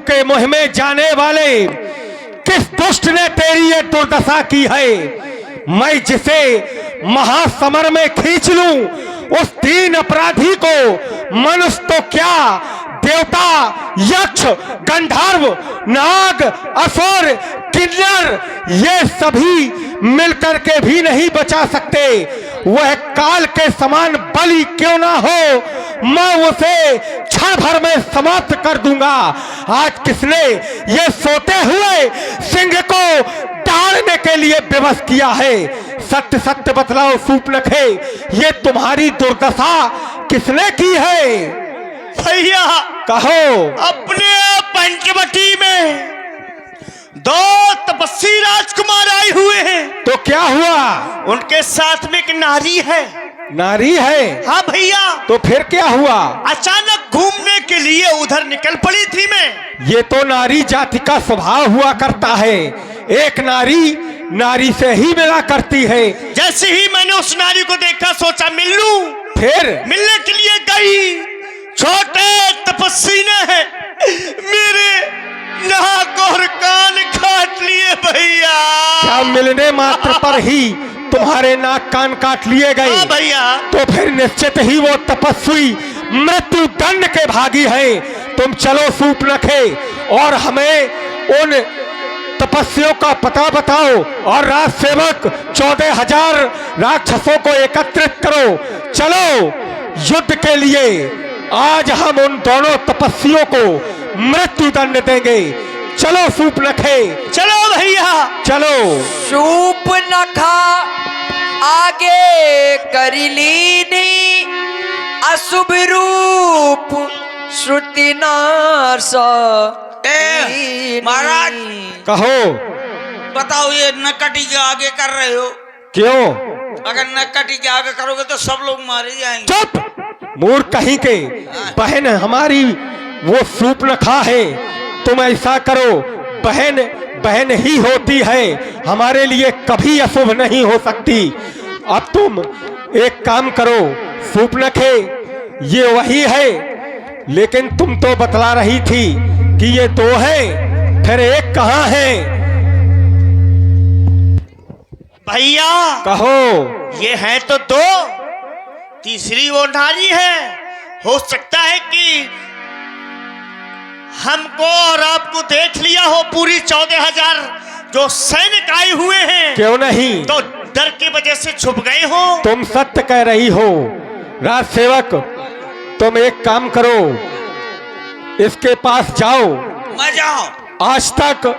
के मुँह में जाने वाले, किस दुष्ट ने तेरी ये दुर्दशा की है। मैं जिसे महासमर में खींच लूं, उस तीन अपराधी को मनुष्य तो क्या, देवता, यक्ष, गंधर्व, नाग, असुर, किन्नर, ये सभी मिलकर के भी नहीं बचा सकते। वह काल के समान बलि क्यों ना हो, मैं उसे क्षण भर में समाप्त कर दूंगा। आज किसने ये सोते हुए सिंह को डालने के लिए विवश किया है? सत्य सत्य बतलाओ सूपनखे, ये तुम्हारी दुर्दशा किसने की है? भैया कहो। अपने पंचवटी में दो तपस्वी राजकुमार आए हुए हैं। तो क्या हुआ? उनके साथ में एक नारी है। नारी है? हाँ भैया। तो फिर क्या हुआ? अचानक घूमने के लिए उधर निकल पड़ी थी मैं। ये तो नारी जाति का स्वभाव हुआ करता है, एक नारी नारी से ही मिला करती है। जैसे ही मैंने उस नारी को देखा, सोचा मिल लूं। फिर मिलने के लिए गई, छोटे तपस्वी ने मेरे नाक और कान काट लिए भैया। क्या मिलने मात्र पर ही तुम्हारे नाक कान काट लिए गए? हाँ भैया। तो फिर निश्चित ही वो तपस्वी मृत्यु दंड के भागी हैं। तुम चलो सूपनखे और हमें उन तपस्वियों का पता बताओ और राज सेवक 14,000 राक्षसों को एकत्रित करो। चलो युद्ध के लिए आज हम उन दोनों तपस्वियों को मृत्यु दंड देंगे। चलो सूपनखे। चलो भैया चलो। सूपनखा आगे करिलीनी, अशुभ रूप श्रुति नाश। महाराज कहो। बताओ, ये नक्कटी के आगे कर रहे हो क्यों? अगर नक्कटी के आगे करोगे तो सब लोग मारे जाएंगे। चुप मूर्ख कहीं के। बहन हमारी वो सूपनखा है, तुम ऐसा करो, बहन बहन ही होती है, हमारे लिए कभी अशुभ नहीं हो सकती। अब तुम एक काम करो सूपनखे, ये वही है, लेकिन तुम तो बतला रही थी कि ये दो है, फिर एक कहाँ है? भैया कहो। ये है तो दो, तीसरी वो नारी है। हो सकता है कि हमको और आपको देख लिया हो पूरी 14,000 जो सैनिक आए हुए हैं। क्यों नहीं? तो डर की वजह से छुप गए हो। तुम सत्य कह रही हो। राज सेवक, तुम एक काम करो, इसके पास जाओ। मैं जाऊं? आज तक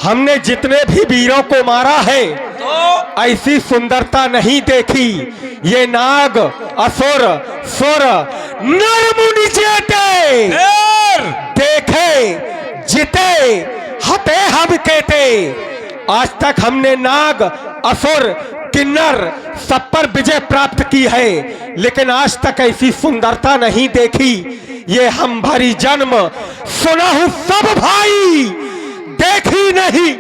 हमने जितने भी वीरों को मारा है तो ऐसी सुंदरता नहीं देखी। ये नाग, असुर, सुर, नर मुनि जेते, देखे जिते, हते हम कहते। आज तक हमने नाग, असुर, किन्नर सब पर विजय प्राप्त की है, लेकिन आज तक ऐसी सुंदरता नहीं देखी। ये हम भारी जन्म सुना हूं सब भाई, देखी नहीं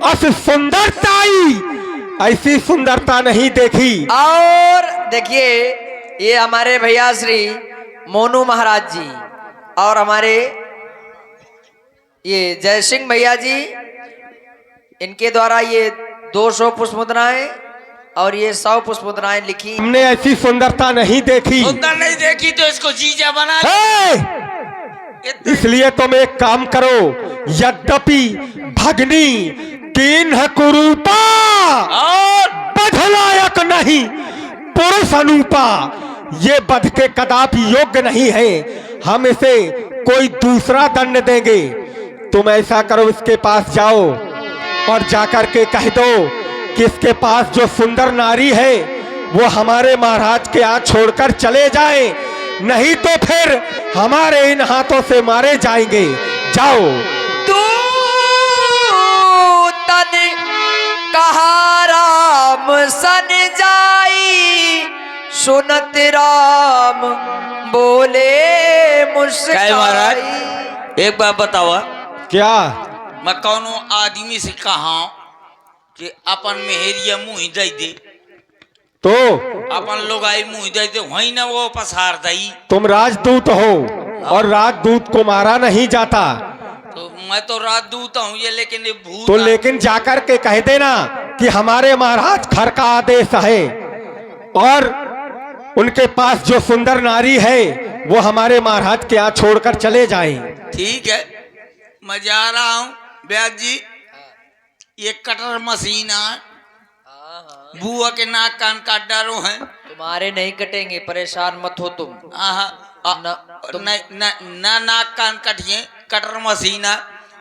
अस सुंदरताई, ऐसी सुंदरता नहीं देखी। और देखिए, ये हमारे भैया श्री मोनू महाराज जी और हमारे ये जय सिंह भैया जी, इनके द्वारा ये 200 पुष्पमुद्राएं और ये 100 पुष्पमुद्राएं लिखी। हमने ऐसी सुंदरता नहीं देखी। सुंदर नहीं देखी तो इसको जीजा बना। इसलिए तुम एक काम करो, यद्यपि भगनी किन्ह कुरूपा और बधलायक नहीं पुरुष अनुपा, ये बध के कदापि योग्य नहीं है, हम इसे कोई दूसरा दंड देंगे। तुम ऐसा करो, इसके पास जाओ और जाकर के कह दो कि इसके पास जो सुंदर नारी है वो हमारे महाराज के हाथ छोड़कर चले जाए, नहीं तो फिर हमारे इन हाथों से मारे जाएंगे। जाओ। तू तन कहा राम सन जाई, सुनत राम बोले मुस्काई। महाराज एक बात बताओ, क्या? मैं कौनो आदमी से कहा कि अपन मेहरिया मुँह दे दे, तो अपन लोग आई मुँह दे दे, वही ना वो पसार दई। तुम राजदूत हो और राजदूत को मारा नहीं जाता। तो मैं तो राजदूत हूँ ये, लेकिन ये भूत तो लेकिन जाकर के कह देना कि हमारे महाराज खर का आदेश है और उनके पास जो सुंदर नारी है वो हमारे महाराज के यहाँ छोड़कर चले जाएं। ठीक है, मैं जा रहा हूँ ब्यास जी। ये कटर मशीन है, हाँ हाँ, बुआ के नाक कान काट डालो हैं। तुम्हारे नहीं कटेंगे, परेशान मत हो तुम। ना नाक कान कटिए, कटर मशीन है,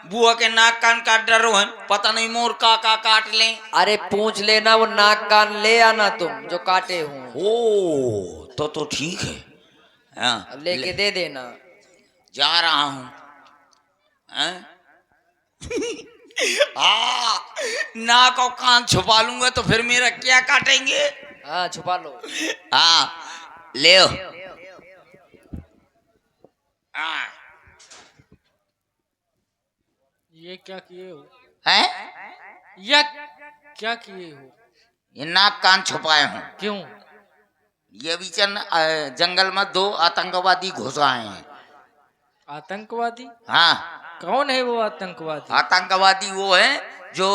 बुआ के नाक कान काट डालो हैं। पता नहीं मोर का काट लें। अरे पूछ लेना, वो नाक कान ले आना तुम जो काटे हूँ। ओ तो ठीक है। हाँ, अब लेके दे देना। जा रहा हूँ। नाक और कान छुपा लूंगा तो फिर मेरा क्या काटेंगे। हाँ छुपा लो। हाँ ले ये क्या किए हो? हैं? या क्या किए हो? ये नाक कान छुपाए हूँ। क्यों? ये बीच जंगल में 2 आतंकवादी घुस आए हैं। आतंकवादी? हाँ, कौन है वो आतंकवादी? आतंकवादी वो हैं जो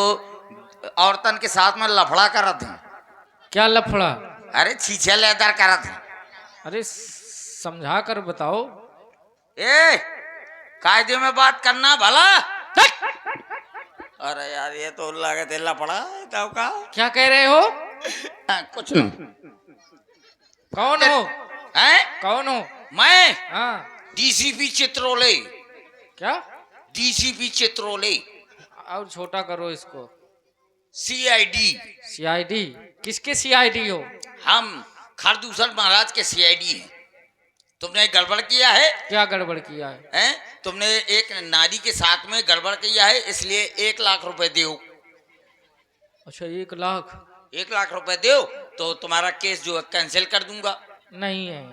औरतन के साथ में लफड़ा करत हैं। क्या लफड़ा? अरे छीछे लेदर करत हैं। अरे समझा कर बताओ। ए कायदे में बात करना भला। अरे यार ये तो लागत लफड़ा है का। क्या कह रहे हो? कुछ नहीं। कौन हो? हैं? कौन हो? मैं हाँ डीसीपी चित्रोले। क्या? डीसीपी चित्रोले। और छोटा करो इसको। सीआईडी। सीआईडी? किसके सीआईडी हो? हम खरदूषण महाराज के सीआईडी हैं। तुमने गड़बड़ किया है। क्या गड़बड़ किया है? हैं? तुमने एक नारी के साथ में गड़बड़ किया है, इसलिए 1 लाख रुपए दो। अच्छा 1 लाख? 1 लाख रुपए दो तो तुम्हारा केस जो है कैंसिल कर दूंगा। नहीं है।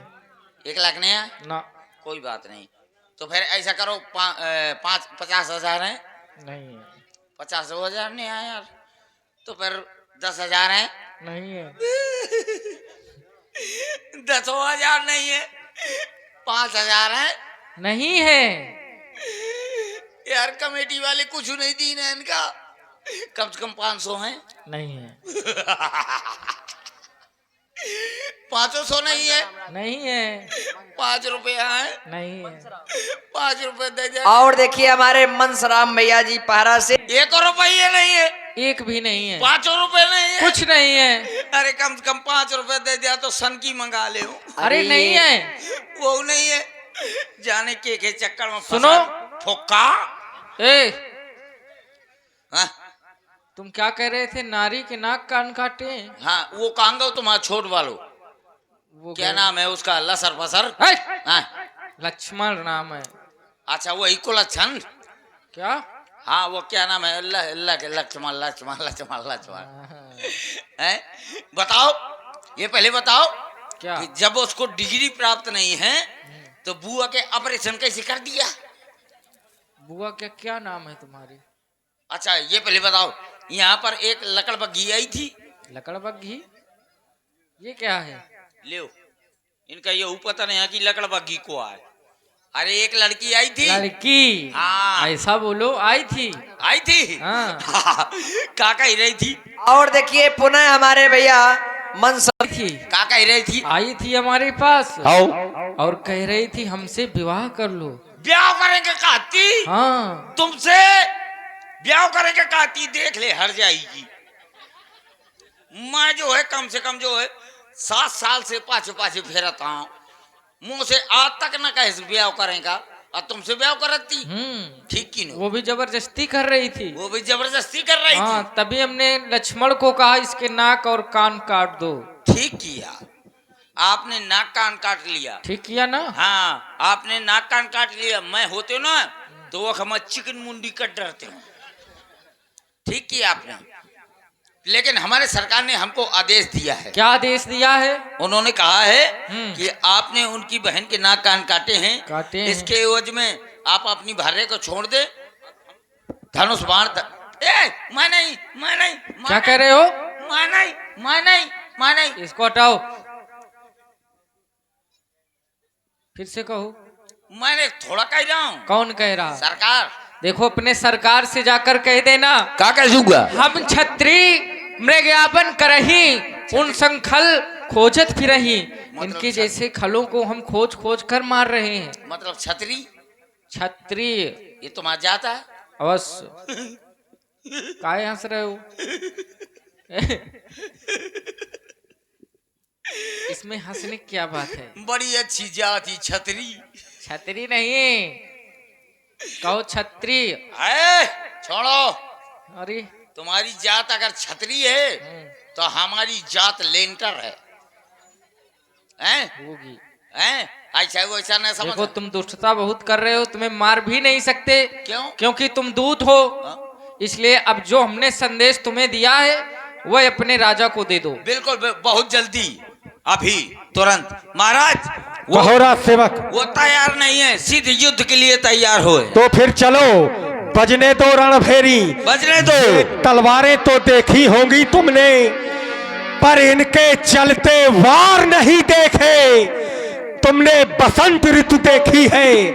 1 लाख नहीं है ना। कोई बात नहीं। तो फिर ऐसा करो 50,000 है। नहीं है। 50,000 नहीं है यार, तो फिर 10,000 है। नहीं है। 10,000 नहीं है, 5,000 है। नहीं है। यार कमेटी वाले कुछ नहीं दी ना इनका, कम से कम 500 है। नहीं है। 500 नहीं है। नहीं है। 5 रुपया है। नहीं है। 5 रुपए दे दे। और देखिए हमारे मनसराम भैया जी पारा से 1 रुपये नहीं है। एक भी नहीं है। 5 रुपए नहीं है। कुछ नहीं है। अरे कम से कम 5 रुपए दे दिया तो सन की मंगा ले। अरे नहीं है। वो नहीं है, जाने के चक्कर में सुनो। फुक्का। ए हाँ तुम क्या कह रहे थे? नारी के नाक कान काटे? हाँ, वो कहांगा तुम्हारा छोट वालो। वो क्या नाम है उसका? लसर फसर। है? हाँ लक्ष्मण नाम है। अच्छा वही को लक्षण। क्या? हाँ वो क्या नाम है? लक्ष्मण लक्ष्मण लक्ष्मण लक्ष्मण है। बताओ, ये पहले बताओ क्या? कि जब उसको डिग्री प्राप्त नहीं है तो बुआ के ऑपरेशन कैसे कर दिया? बुआ क्या क्या नाम है तुम्हारी? अच्छा ये पहले बताओ, यहाँ पर एक लकड़ बग्घी आई थी। लकड़ बग्घी? ये क्या है? ले इनका ये पता नहीं है कि लकड़ बग्घी को आए। अरे एक लड़की आई थी। लड़की? हाँ ऐसा बोलो। आई थी। आई थी। हाँ। का कह रही थी? और देखिए पुनः हमारे भैया मनसर थी। का कह रही थी? आई थी हमारे पास आओ। और कह रही थी हमसे विवाह कर लो। ब्याह करेंगे कहती? हाँ। तुमसे ब्याह करेंगे कहती? देख ले हर जाएगी। मैं जो है कम से कम जो है 7 साल से पाछे पाछे फेरता हूँ, मुंह से आज तक न कहे ब्याह करेगा, और तुमसे ब्याह करती। ठीक की वो भी जबरदस्ती कर रही थी। वो भी जबरदस्ती कर रही हाँ थी। तभी हमने लक्ष्मण को कहा इसके नाक और कान काट दो। ठीक किया आपने, नाक कान काट लिया। ठीक किया ना? हाँ आपने नाक कान काट लिया। मैं होते ना तो वो हम चिकन मुंडी कट डरते हूँ। ठीक किया आपने, लेकिन हमारे सरकार ने हमको आदेश दिया है। क्या आदेश दिया है? उन्होंने कहा है कि आपने उनकी बहन के नाक कान काटे हैं, इसके एवज में आप अपनी भार्य को छोड़ दे। धनुष बाण मैं नहीं, मैं नहीं। क्या कह रहे हो? मैं नहीं, मैं नहीं, मैं नहीं। इसको हटाओ। फिर से कहो। मैंने थोड़ा कह रहा हूँ। कौन कह रहा? सरकार देखो अपने सरकार से जाकर कह देना का कह दूंगा? हम छत्री मृग्यापन करही उन संखल खोजत फिरही। इनके जैसे खलों को हम खोज खोज कर मार रहे हैं। मतलब छतरी क्षत्रिय ये तो मार जाता है। अवश्य। काहे हंस रहे हो? इसमें हंसने की क्या बात है? बड़ी अच्छी जाति छतरी। छतरी नहीं, कहो छत्री। है छोड़ो, अरे तुम्हारी जात अगर छतरी है तो हमारी जात लेंटर है। हैं? होगी। हैं? ऐसा वैसा न समझ। देखो तुम दुष्टता बहुत कर रहे हो, तुम्हें मार भी नहीं सकते। क्यों? क्योंकि तुम दूत हो। इसलिए अब जो हमने संदेश तुम्हें दिया है वह अपने राजा को दे दो। बिल्कुल बहुत जल्दी, अभी तुरंत। महाराज बहोरा सेवक, वो तैयार नहीं है, सीधे युद्ध के लिए तैयार हो। तो फिर चलो, बजने दो रणभेरी। बजने दो। तलवारें तो देखी होंगी तुमने, पर इनके चलते वार नहीं देखे। तुमने बसंत ऋतु देखी है,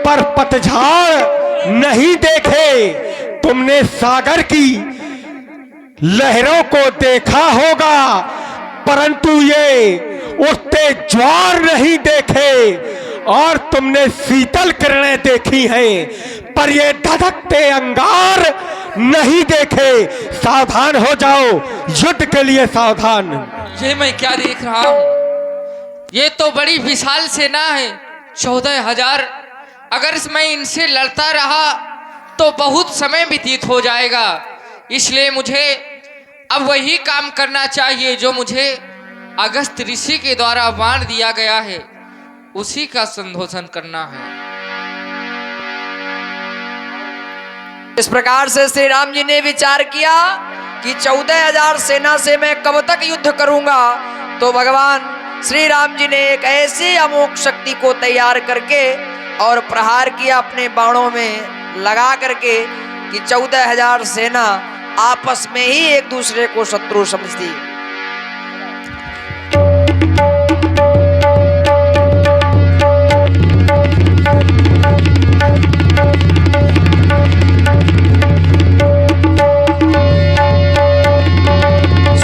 पर पतझड़ नहीं देखे। तुमने सागर की लहरों को देखा होगा, परंतु ये उठते ज्वार नहीं देखे। और तुमने शीतल किरणें देखी हैं, पर ये धधकते अंगार नहीं देखे। सावधान हो जाओ, युद्ध के लिए सावधान। ये मैं क्या देख रहा हूँ? ये तो बड़ी विशाल सेना है, 14,000। अगर मैं इनसे लड़ता रहा तो बहुत समय व्यतीत हो जाएगा। इसलिए मुझे अब वही काम करना चाहिए जो मुझे अगस्त ऋषि के द्वारा बाण दिया गया है, उसी का संशोधन करना है। इस प्रकार से श्री राम जी ने विचार किया कि 14,000 सेना से मैं कब तक युद्ध करूंगा। तो भगवान श्री राम जी ने एक ऐसी अमोघ शक्ति को तैयार करके और प्रहार किया अपने बाणों में लगा करके कि 14,000 सेना आपस में ही एक दूसरे को शत्रु समझती।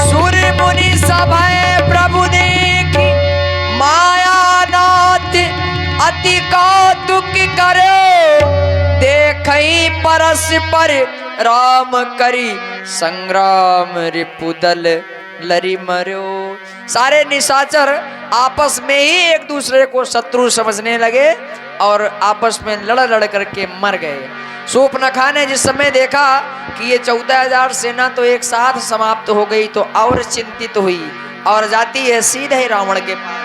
सूर्य मुनि सभय प्रभु देखी, मायानाथ अति कौतुक करो। देखई परस्पर राम करी, संग्राम रिपुदल लरी मरो। सारे निशाचर आपस में ही एक दूसरे को शत्रु समझने लगे और आपस में लड़ लड़ करके मर गए। शूर्पणखा ने जिस समय देखा कि ये 14,000 सेना तो एक साथ समाप्त हो गई, तो और चिंतित हुई और जाती है सीधे रावण के पास।